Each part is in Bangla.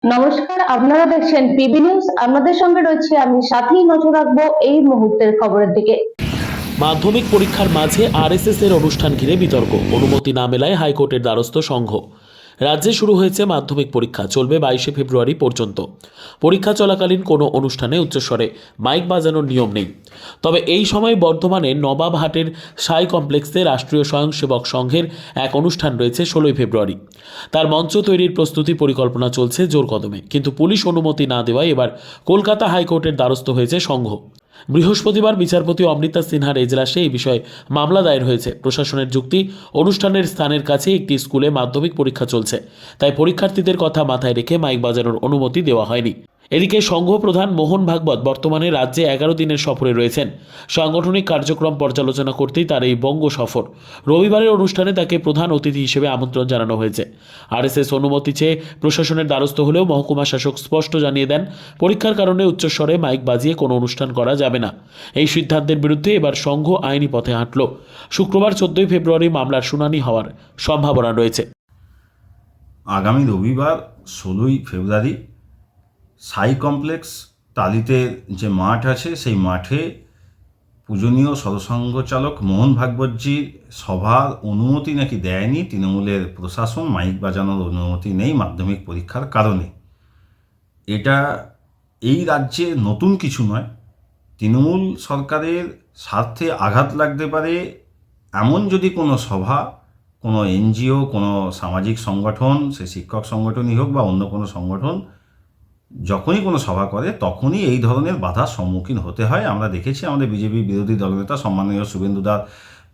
নমস্কার, আপনারা দেখছেন পিবি নিউজ। আপনাদের সঙ্গে রয়েছে আমি, সাথেই নজর রাখবো এই মুহূর্তের খবরের দিকে। মাধ্যমিক পরীক্ষার মাঝে আরএসএস এর অনুষ্ঠান ঘিরে বিতর্ক, অনুমতি না মেলায় হাইকোর্টের দ্বারস্থ সংঘ। রাজ্যে শুরু হয়েছে মাধ্যমিক পরীক্ষা, চলবে 22শে ফেব্রুয়ারি পর্যন্ত। পরীক্ষা চলাকালীন কোনো অনুষ্ঠানে উচ্চস্বরে মাইক বাজানোর নিয়ম নেই। তবে এই সময় বর্ধমানের নবাবহাটের সাই কমপ্লেক্সে রাষ্ট্রীয় স্বয়ংসেবক সংঘের এক অনুষ্ঠান রয়েছে 16ই ফেব্রুয়ারি। তার মঞ্চ তৈরির প্রস্তুতি পরিকল্পনা চলছে জোর কদমে, কিন্তু পুলিশ অনুমতি না দেওয়ায় এবার কলকাতা হাইকোর্টের দ্বারস্থ হয়েছে সংঘ। বৃহস্পতিবার বিচারপতি অমৃতা সিনহার এজলাসে এই বিষয়ে মামলা দায়ের হয়েছে। প্রশাসনের যুক্তি, অনুষ্ঠানের স্থানের কাছে একটি স্কুলে মাধ্যমিক পরীক্ষা চলছে, তাই পরীক্ষার্থীদের কথা মাথায় রেখে মাইক বাজানোর অনুমতি দেওয়া হয়নি। এদিকে সংঘ প্রধান মোহন ভাগবত বর্তমানে রাজ্যে 11 দিনের সফরে রয়েছেন। সাংগঠনিক কার্যক্রম পর্যালোচনা করতেই তার এই বঙ্গ সফর। রবিবারের অনুষ্ঠানে তাকে প্রধান অতিথি হিসেবে আমন্ত্রণ জানানো হয়েছে। আরএসএস অনুমতি চেয়ে প্রশাসনের দ্বারস্থ হলেও মহকুমা শাসক স্পষ্ট জানিয়ে দেন, পরীক্ষার কারণে উচ্চস্বরে মাইক বাজিয়ে কোনো অনুষ্ঠান করা যাবে না। এই সিদ্ধান্তের বিরুদ্ধে এবার সংঘ আইনি পথে হাঁটল। শুক্রবার 14ই ফেব্রুয়ারি মামলার শুনানি হওয়ার সম্ভাবনা রয়েছে। আগামী রবিবার 16ই ফেব্রুয়ারি সাই কমপ্লেক্স টালিতে যে মাঠ আছে সেই মাঠে পূজনীয় সরসংঘ চালক মোহন ভাগবতজির সভার অনুমতি নাকি দেয়নি তৃণমূলের প্রশাসন। মাইক বাজানোর অনুমতি নেই মাধ্যমিক পরীক্ষার কারণে। এটা এই রাজ্যে নতুন কিছু নয়। তৃণমূল সরকারের স্বার্থে আঘাত লাগতে পারে এমন যদি কোনো সভা, কোনো এনজিও, কোনো সামাজিক সংগঠন, সে শিক্ষক সংগঠনই হোক বা অন্য কোনো সংগঠন, যখনই কোনো সভা করে তখনই এই ধরনের বাধার সম্মুখীন হতে হয়। আমরা দেখেছি আমাদের বিজেপি বিরোধী দলনেতা সম্মানীয় শুভেন্দুদার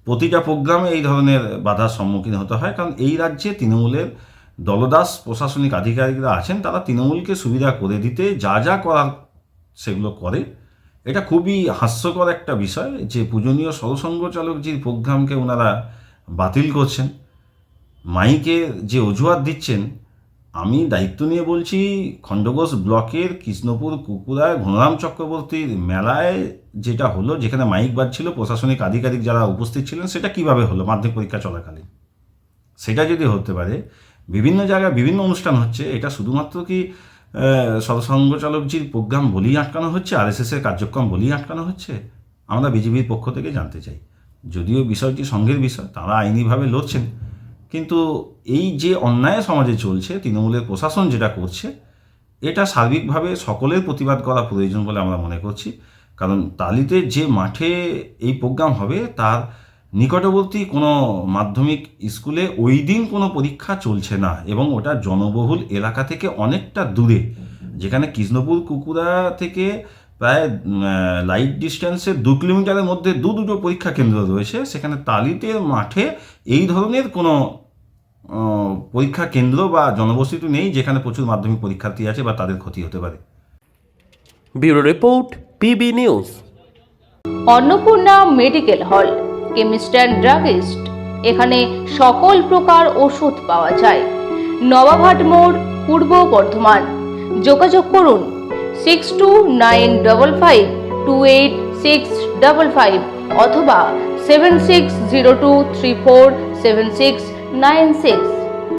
প্রতিটা প্রোগ্রামে এই ধরনের বাধার সম্মুখীন হতে হয়। কারণ এই রাজ্যে তৃণমূলের দলদাস প্রশাসনিক আধিকারিকরা আছেন, তারা তৃণমূলকে সুবিধা করে দিতে যা যা করার সেগুলো করে। এটা খুবই হাস্যকর একটা বিষয় যে পূজনীয় সরসংঘ চালকজির প্রোগ্রামকে ওনারা বাতিল করছেন, মাইকে যে অজুহাত দিচ্ছেন। আমি দায়িত্ব নিয়ে বলছি, খণ্ডঘোষ ব্লকের কৃষ্ণপুর কুকুরায় ঘনরাম চক্রবর্তীর মেলায় যেটা হলো, যেখানে মাইক বাজছিল, প্রশাসনিক আধিকারিক যারা উপস্থিত ছিলেন, সেটা কিভাবে হলো মাধ্যমিক পরীক্ষা চলাকালীন? সেটা যদি হতে পারে, বিভিন্ন জায়গায় বিভিন্ন অনুষ্ঠান হচ্ছে, এটা শুধুমাত্র কি সরসংঘ চালকজির প্রোগ্রাম বলেই আটকানো হচ্ছে, আরএসএসের কার্যক্রম বলেই আটকানো হচ্ছে? আমরা বিজেপির পক্ষ থেকে জানতে চাই। যদিও বিষয়টি সংঘের বিষয়, তারা আইনিভাবে লড়ছেন, কিন্তু এই যে অন্যায় সমাজে চলছে, তৃণমূলের প্রশাসন যেটা করছে, এটা সার্বিকভাবে সকলের প্রতিবাদ করা প্রয়োজন বলে আমরা মনে করছি। কারণ টালিতে যে মাঠে এই প্রোগ্রাম হবে তার নিকটবর্তী কোনো মাধ্যমিক স্কুলে ওই দিন কোনো পরীক্ষা চলছে না, এবং ওটা জনবহুল এলাকা থেকে অনেকটা দূরে, যেখানে কৃষ্ণপুর কুকুরা থেকে প্রায় লাইট ডিস্টেন্সে 2 কিলোমিটারের মধ্যে দুটো পরীক্ষা কেন্দ্র রয়েছে। সেখানে টালিতে মাঠে এই ধরনের কোনো পরীক্ষা কেন্দ্র বা জনবসতি নেই যেখানে প্রচুর মাধ্যমিক পরীক্ষার্থী আছে বা তাদের ক্ষতি হতে পারে। Bureau report, PB news. Annapurna medical hall, chemist and druggist. এখানে সকল প্রকার ওষুধ পাওয়া যায়। নবাবহাট মোড়, পূর্ব বর্ধমান। যোগাযোগ করুন 6295528655 অথবা 7602347696।